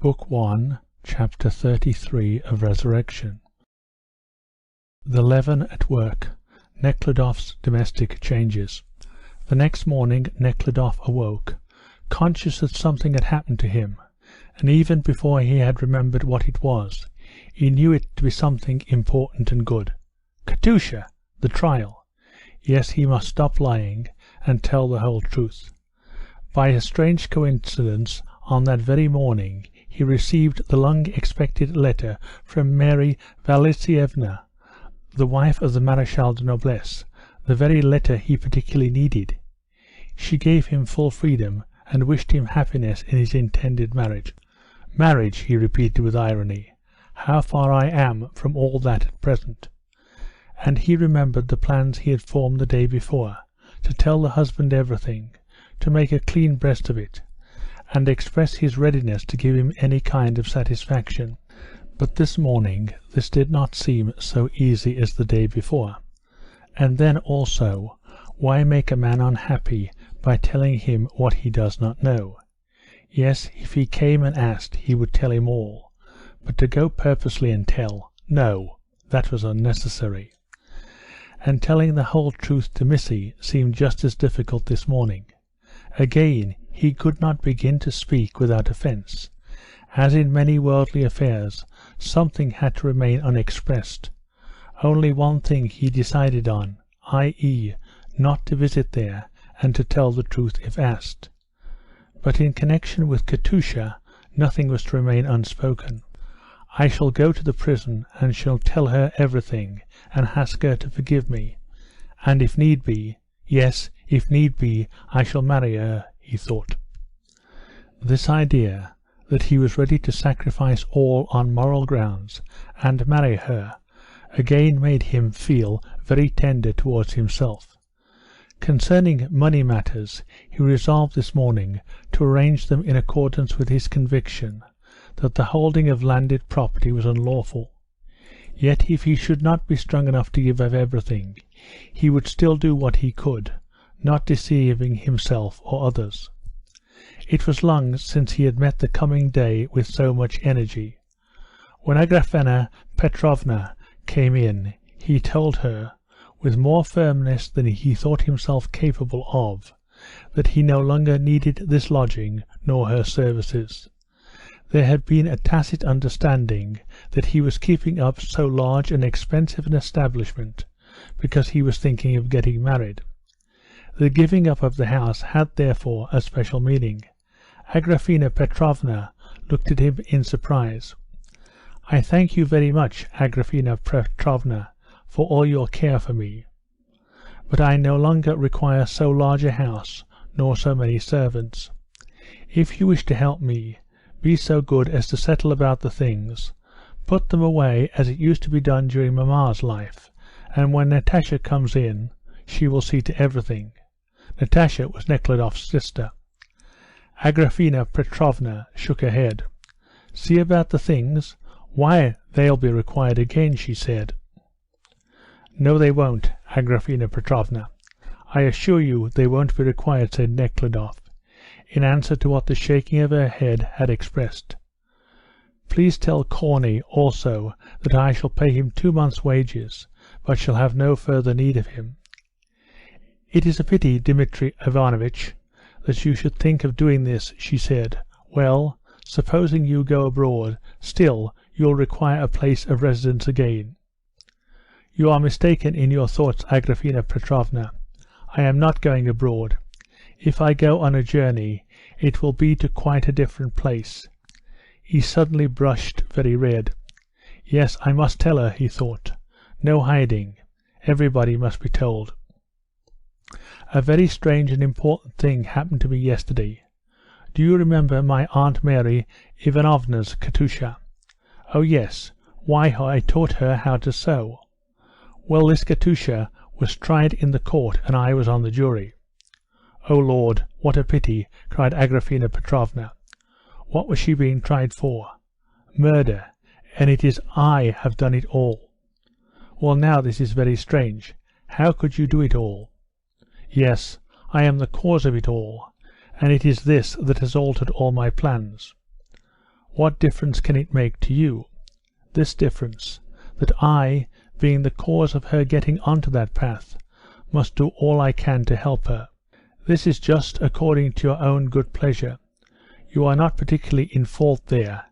Book 1, Chapter 33 of Resurrection. The leaven at work. Nekhludoff's domestic changes. The next morning Nekhludoff awoke, conscious that something had happened to him, and even before he had remembered what it was, he knew it to be something important and good. Katusha! The trial! Yes, he must stop lying, and tell the whole truth. By a strange coincidence, on that very morning he received the long-expected letter from Mary Valesievna, the wife of the Marechal de Noblesse, the very letter he particularly needed. She gave him full freedom, and wished him happiness in his intended marriage. Marriage, he repeated with irony. How far I am from all that at present. And he remembered the plans he had formed the day before, to tell the husband everything, to make a clean breast of it, and express his readiness to give him any kind of satisfaction. But this morning this did not seem so easy as the day before. And then also, why make a man unhappy by telling him what he does not know? Yes, if he came and asked, he would tell him all, but to go purposely and tell, no, that was unnecessary. And telling the whole truth to Missy seemed just as difficult this morning. Again, he could not begin to speak without offence. As in many worldly affairs, something had to remain unexpressed. Only one thing he decided on, i.e., not to visit there, and to tell the truth if asked. But in connection with Katusha, nothing was to remain unspoken. I shall go to the prison, and shall tell her everything, and ask her to forgive me. And if need be, yes, if need be, I shall marry her, he thought. This idea, that he was ready to sacrifice all on moral grounds, and marry her, again made him feel very tender towards himself. Concerning money matters, he resolved this morning to arrange them in accordance with his conviction that the holding of landed property was unlawful. Yet if he should not be strong enough to give up everything, he would still do what he could, not deceiving himself or others. It was long since he had met the coming day with so much energy. When Agrafena Petrovna came in, he told her, with more firmness than he thought himself capable of, that he no longer needed this lodging nor her services. There had been a tacit understanding that he was keeping up so large and expensive an establishment because he was thinking of getting married. The giving up of the house had therefore a special meaning. Agrafena Petrovna looked at him in surprise. "I thank you very much, Agrafena Petrovna, for all your care for me. But I no longer require so large a house, nor so many servants. If you wish to help me, be so good as to settle about the things, put them away as it used to be done during Mamma's life, and when Natasha comes in, she will see to everything." Natasha was Nekhludoff's sister. Agrafena Petrovna shook her head. "See about the things? Why, they'll be required again," she said. "No, they won't, Agrafena Petrovna. I assure you they won't be required," said Nekhludoff, in answer to what the shaking of her head had expressed. "Please tell Korney also that I shall pay him 2 months' wages, but shall have no further need of him." "It is a pity, Dmitri Ivanovitch, that you should think of doing this," she said. "Well, supposing you go abroad, still you'll require a place of residence again." "You are mistaken in your thoughts, Agrafena Petrovna. I am not going abroad. If I go on a journey, it will be to quite a different place." He suddenly blushed very red. "Yes, I must tell her," he thought. "No hiding. Everybody must be told. A very strange and important thing happened to me yesterday. Do you remember my Aunt Mary Ivanovna's Katusha?" "Oh yes. Why, I taught her how to sew." "Well, this Katusha was tried in the court, and I was on the jury." "Oh Lord, what a pity!" cried Agrafena Petrovna. "What was she being tried for?" "Murder, and it is I have done it all." "Well, now this is very strange. How could you do it all?" "Yes, I am the cause of it all, and it is this that has altered all my plans." What difference can it make to you? This difference, that I, being the cause of her getting onto that path, must do all I can to help her. This is just according to your own good pleasure. You are not particularly in fault there.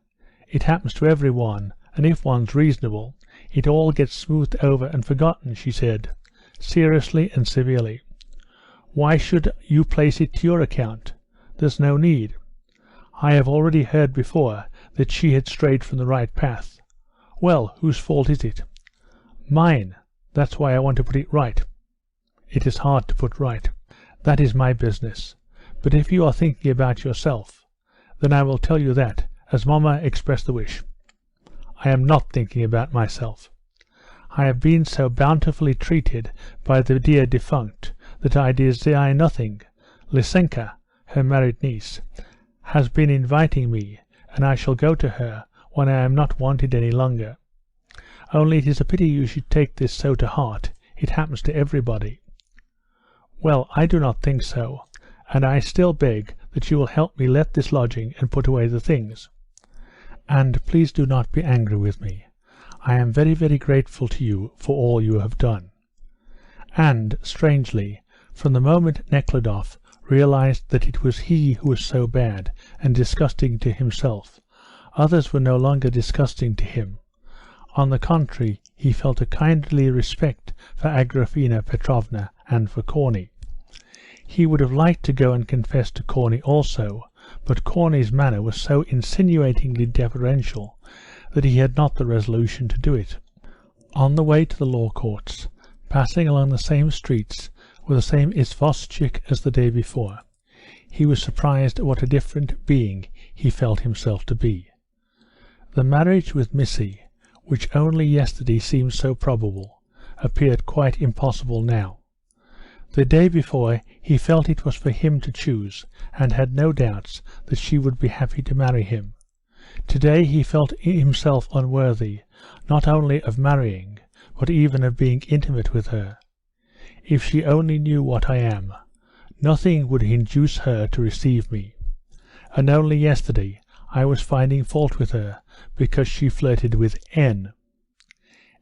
It happens to every one, and if one's reasonable, it all gets smoothed over and forgotten, she said, seriously and severely. Why should you place it to your account? There's no need. I have already heard before that she had strayed from the right path. Well, whose fault is it? Mine. That's why I want to put it right. It is hard to put right. That is my business. But if you are thinking about yourself, then I will tell you that, as Mamma expressed the wish. I am not thinking about myself. I have been so bountifully treated by the dear defunct that I desire nothing. Lysenka, her married niece, has been inviting me, and I shall go to her when I am not wanted any longer. Only it is a pity you should take this so to heart. It happens to everybody. Well, I do not think so, and I still beg that you will help me let this lodging and put away the things. And please do not be angry with me. I am very, very grateful to you for all you have done. And, strangely, from the moment Nekhludoff realized that it was he who was so bad and disgusting to himself, others were no longer disgusting to him. On the contrary, he felt a kindly respect for Agrafena Petrovna and for Corney. He would have liked to go and confess to Corney also, but Corney's manner was so insinuatingly deferential that he had not the resolution to do it. On the way to the law courts, passing along the same streets with the same isvostchik as the day before, he was surprised at what a different being he felt himself to be. The marriage with Missy, which only yesterday seemed so probable, appeared quite impossible now. The day before he felt it was for him to choose, and had no doubts that she would be happy to marry him. Today he felt himself unworthy, not only of marrying, but even of being intimate with her. If she only knew what I am, nothing would induce her to receive me. And only yesterday I was finding fault with her because she flirted with N.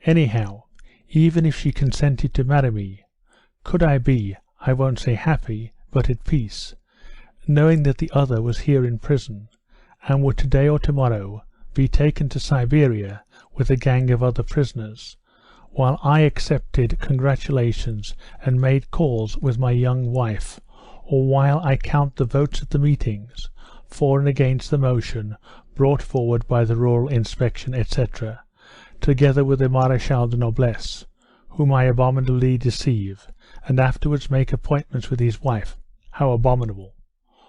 Anyhow, even if she consented to marry me, could I be, I won't say happy, but at peace, knowing that the other was here in prison, and would today or tomorrow be taken to Siberia with a gang of other prisoners, while I accepted congratulations and made calls with my young wife, or while I count the votes at the meetings, for and against the motion brought forward by the Rural Inspection, etc., together with the Marechal de Noblesse, whom I abominably deceive, and afterwards make appointments with his wife, how abominable,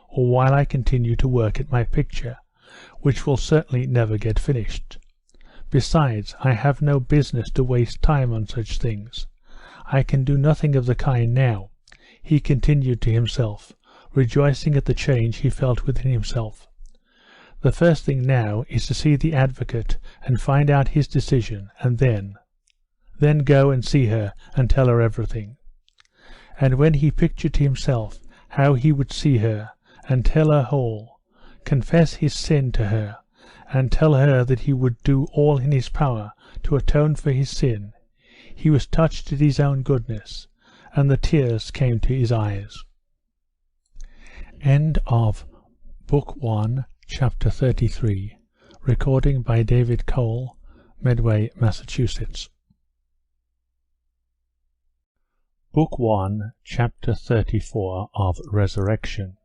or while I continue to work at my picture, which will certainly never get finished. Besides, I have no business to waste time on such things. I can do nothing of the kind now, he continued to himself, rejoicing at the change he felt within himself. The first thing now is to see the advocate and find out his decision, and then go and see her and tell her everything. And when he pictured to himself how he would see her and tell her all, confess his sin to her, and tell her that he would do all in his power to atone for his sin, he was touched at his own goodness, and the tears came to his eyes. End of Book 1, Chapter 33. Recording by David Cole, Medway, Massachusetts. Book 1, Chapter 34 of Resurrection.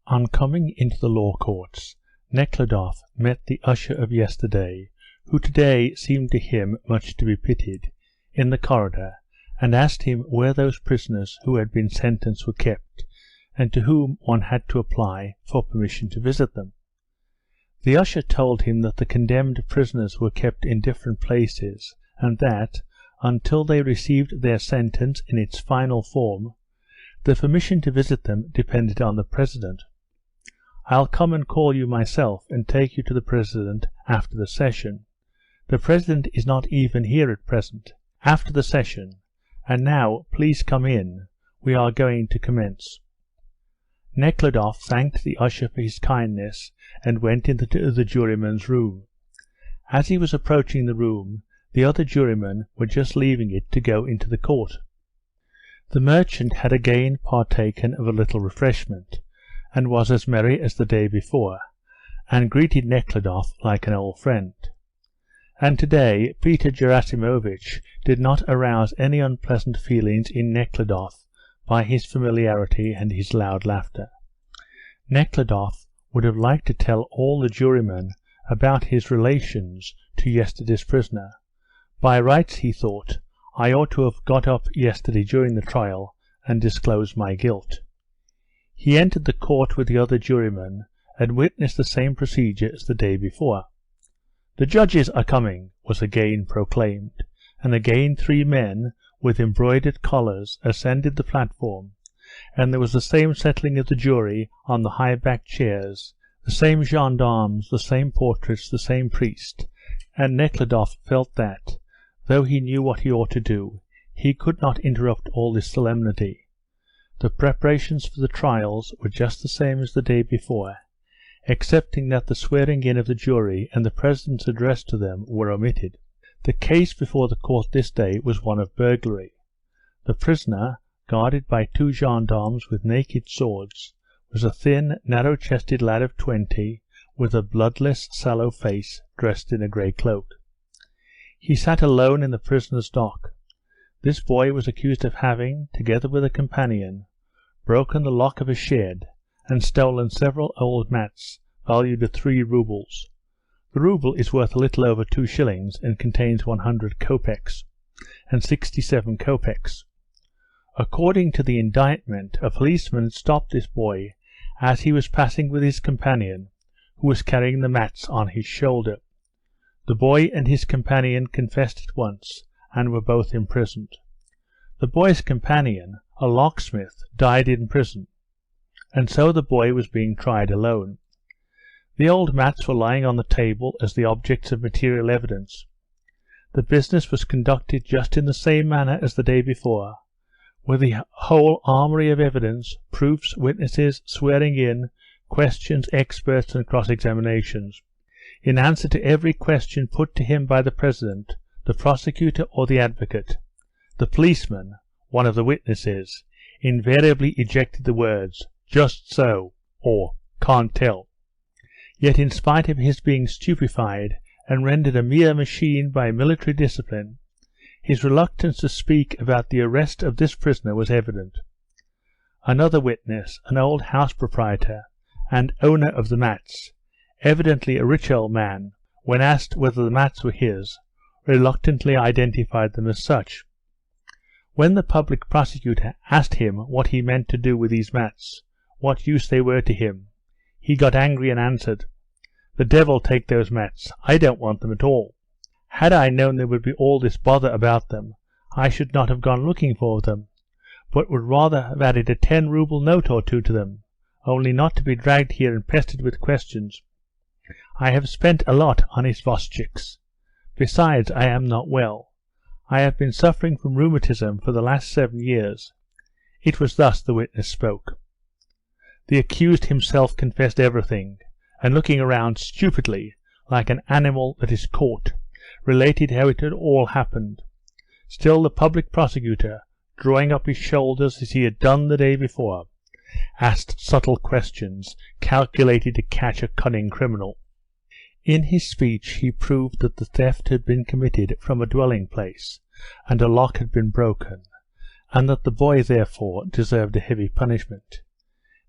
On coming into the law courts, Nekhludoff met the usher of yesterday, who today seemed to him much to be pitied, in the corridor, and asked him where those prisoners who had been sentenced were kept, and to whom one had to apply for permission to visit them. The usher told him that the condemned prisoners were kept in different places, and that, until they received their sentence in its final form, the permission to visit them depended on the President. I'll come and call you myself and take you to the President after the session. The President is not even here at present. After the session. And now, please come in. We are going to commence. Nekhludoff thanked the usher for his kindness and went into the juryman's room. As he was approaching the room, the other jurymen were just leaving it to go into the court. The merchant had again partaken of a little refreshment, and was as merry as the day before, and greeted Nekhludoff like an old friend. And today Peter Gerasimovich did not arouse any unpleasant feelings in Nekhludoff by his familiarity and his loud laughter. Nekhludoff would have liked to tell all the jurymen about his relations to yesterday's prisoner. By rights, he thought, I ought to have got up yesterday during the trial and disclosed my guilt. He entered the court with the other jurymen and witnessed the same procedure as the day before. "The judges are coming," was again proclaimed, and again 3 men with embroidered collars ascended the platform, and there was the same settling of the jury on the high-backed chairs, the same gendarmes, the same portraits, the same priest, and Nekhludoff felt that, though he knew what he ought to do, he could not interrupt all this solemnity. The preparations for the trials were just the same as the day before, excepting that the swearing-in of the jury and the President's address to them were omitted. The case before the court this day was one of burglary. The prisoner, guarded by 2 gendarmes with naked swords, was a thin, narrow-chested lad of 20, with a bloodless, sallow face, dressed in a grey cloak. He sat alone in the prisoner's dock. This boy was accused of having, together with a companion, broken the lock of a shed, and stolen several old mats, valued at 3 roubles. The rouble is worth a little over 2 shillings, and contains 100 kopecks, and 67 kopecks. According to the indictment, a policeman had stopped this boy as he was passing with his companion, who was carrying the mats on his shoulder. The boy and his companion confessed at once, and were both imprisoned. The boy's companion, a locksmith, died in prison, and so the boy was being tried alone. The old mats were lying on the table as the objects of material evidence. The business was conducted just in the same manner as the day before, with the whole armoury of evidence, proofs, witnesses, swearing-in, questions, experts, and cross-examinations. In answer to every question put to him by the President, the prosecutor, or the advocate, the policeman, one of the witnesses, invariably ejected the words, "Just so," or "Can't tell." Yet in spite of his being stupefied and rendered a mere machine by military discipline, his reluctance to speak about the arrest of this prisoner was evident. Another witness, an old house proprietor and owner of the mats, evidently a rich old man, when asked whether the mats were his, reluctantly identified them as such. When the public prosecutor asked him what he meant to do with these mats, what use they were to him, he got angry and answered, "The devil take those mats, I don't want them at all. Had I known there would be all this bother about them, I should not have gone looking for them, but would rather have added a 10-rouble note or 2 to them, only not to be dragged here and pestered with questions. I have spent a lot on isvostchiks. Besides, I am not well. I have been suffering from rheumatism for the last 7 years." It was thus the witness spoke. The accused himself confessed everything, and looking around stupidly, like an animal that is caught, related how it had all happened. Still the public prosecutor, drawing up his shoulders as he had done the day before, asked subtle questions calculated to catch a cunning criminal. In his speech he proved that the theft had been committed from a dwelling place, and a lock had been broken, and that the boy therefore deserved a heavy punishment.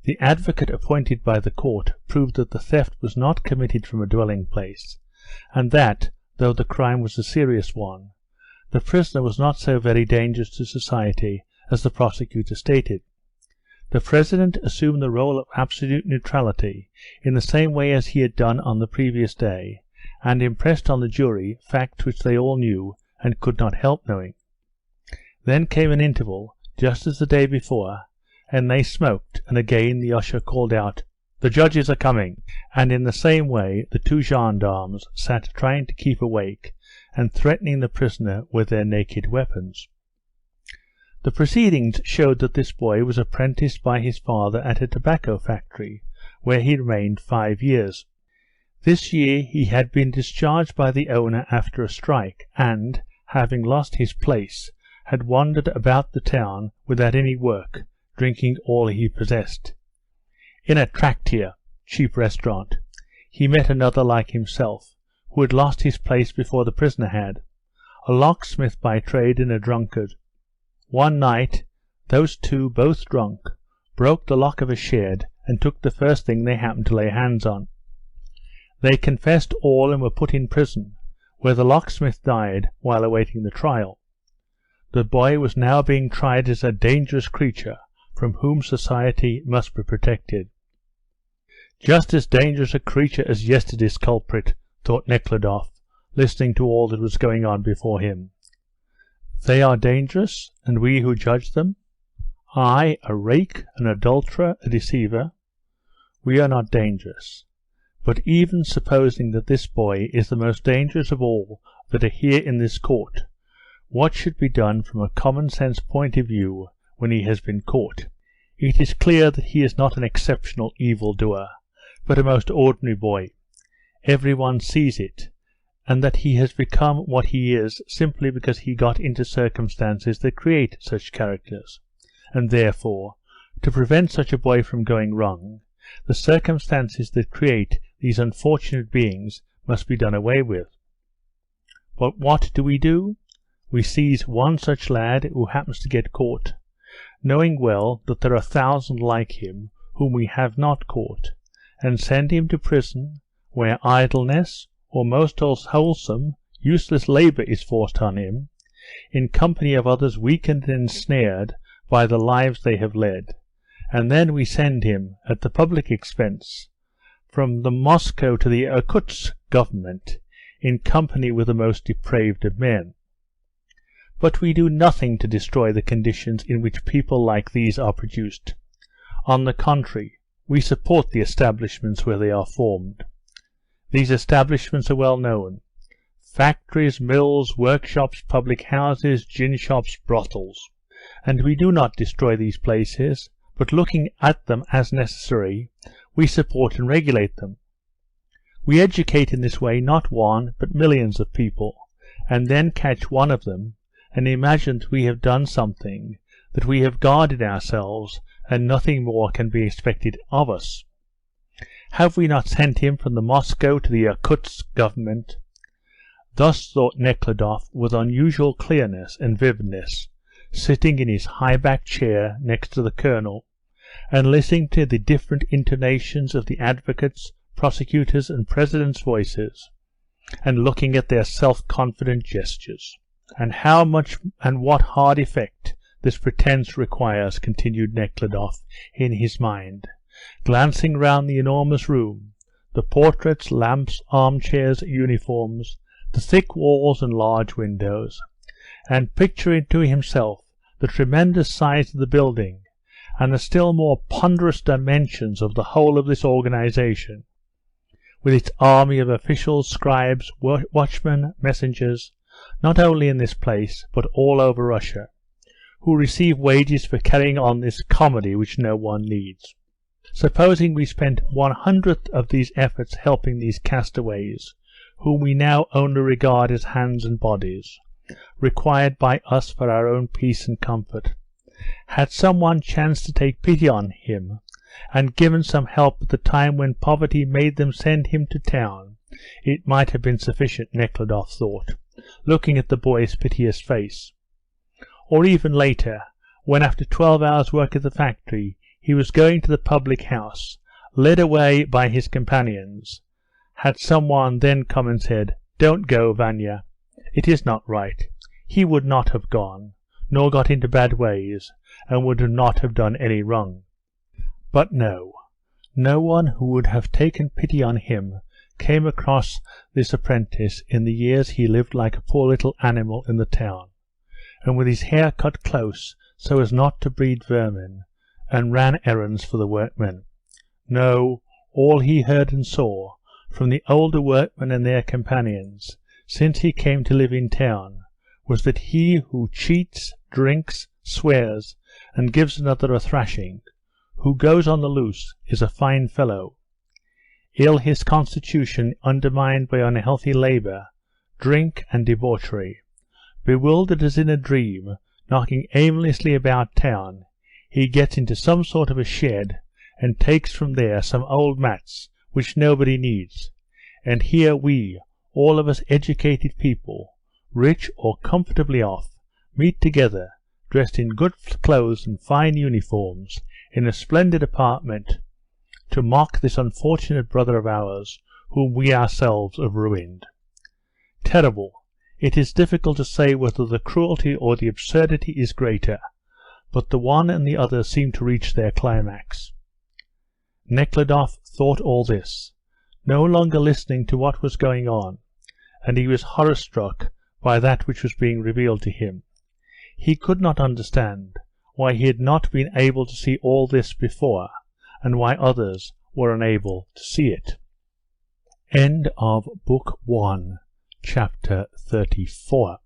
The advocate appointed by the court proved that the theft was not committed from a dwelling place, and that, though the crime was a serious one, the prisoner was not so very dangerous to society as the prosecutor stated. The President assumed the role of absolute neutrality in the same way as he had done on the previous day, and impressed on the jury facts which they all knew and could not help knowing. Then came an interval, just as the day before, and they smoked, and again the usher called out, "The judges are coming," and in the same way the 2 gendarmes sat trying to keep awake and threatening the prisoner with their naked weapons. The proceedings showed that this boy was apprenticed by his father at a tobacco factory, where he remained 5 years. This year he had been discharged by the owner after a strike, and, having lost his place, had wandered about the town without any work, drinking all he possessed. In a traktir, cheap restaurant, he met another like himself, who had lost his place before the prisoner had, a locksmith by trade and a drunkard. One night those two, both drunk, broke the lock of a shed and took the first thing they happened to lay hands on. They confessed all and were put in prison, where the locksmith died while awaiting the trial. The boy was now being tried as a dangerous creature from whom society must be protected. Just as dangerous a creature as yesterday's culprit, thought Nekhludoff, listening to all that was going on before him. They are dangerous, and we who judge them? I, a rake, an adulterer, a deceiver? We are not dangerous. But even supposing that this boy is the most dangerous of all that are here in this court, what should be done from a common-sense point of view when he has been caught? It is clear that he is not an exceptional evil-doer, but a most ordinary boy. Every one sees it, and that he has become what he is simply because he got into circumstances that create such characters, and therefore, to prevent such a boy from going wrong, the circumstances that create these unfortunate beings must be done away with. But what do? We seize one such lad who happens to get caught, knowing well that there are 1,000 like him whom we have not caught, and send him to prison, where idleness, or most wholesome, useless labour is forced on him, in company of others weakened and ensnared by the lives they have led, and then we send him, at the public expense, from the Moscow to the Irkutsk government, in company with the most depraved of men. But we do nothing to destroy the conditions in which people like these are produced. On the contrary, we support the establishments where they are formed. These establishments are well known: factories, mills, workshops, public houses, gin shops, brothels. And we do not destroy these places, but looking at them as necessary, we support and regulate them. We educate in this way not one, but millions of people, and then catch one of them, and imagine that we have done something, that we have guarded ourselves, and nothing more can be expected of us. Have we not sent him from the Moscow to the Irkutsk government? Thus thought Nekhludoff with unusual clearness and vividness, sitting in his high-backed chair next to the colonel, and listening to the different intonations of the advocates, prosecutors, and president's voices, and looking at their self-confident gestures. And how much and what hard effect this pretence requires, continued Nekhludoff in his mind, glancing round the enormous room, the portraits, lamps, armchairs, uniforms, the thick walls and large windows, and picturing to himself the tremendous size of the building, and the still more ponderous dimensions of the whole of this organization, with its army of officials, scribes, watchmen, messengers, not only in this place, but all over Russia, who receive wages for carrying on this comedy which no one needs. Supposing we spent 1/100th of these efforts helping these castaways, whom we now only regard as hands and bodies, required by us for our own peace and comfort. Had some one chanced to take pity on him, and given some help at the time when poverty made them send him to town, it might have been sufficient, Nekhludoff thought, looking at the boy's piteous face. Or even later, when after 12 hours' work at the factory he was going to the public house, led away by his companions, had some one then come and said, "Don't go, Vanya, it is not right," he would not have gone, nor got into bad ways, and would not have done any wrong. But no one who would have taken pity on him came across this apprentice in the years he lived like a poor little animal in the town, and with his hair cut close so as not to breed vermin, and ran errands for the workmen. No, all he heard and saw, from the older workmen and their companions, since he came to live in town, was that he who cheats, drinks, swears, and gives another a thrashing. Who goes on the loose is a fine fellow. Ill his constitution, undermined by unhealthy labour, drink, and debauchery. Bewildered as in a dream, knocking aimlessly about town, he gets into some sort of a shed, and takes from there some old mats which nobody needs, and here we, all of us educated people, rich or comfortably off, meet together, dressed in good clothes and fine uniforms, in a splendid apartment, to mock this unfortunate brother of ours, whom we ourselves have ruined. Terrible! It is difficult to say whether the cruelty or the absurdity is greater, but the one and the other seem to reach their climax. Nekhludoff thought all this, no longer listening to what was going on, and he was horror-struck by that which was being revealed to him. He could not understand why he had not been able to see all this before, and why others were unable to see it. End of Book 1, Chapter 34.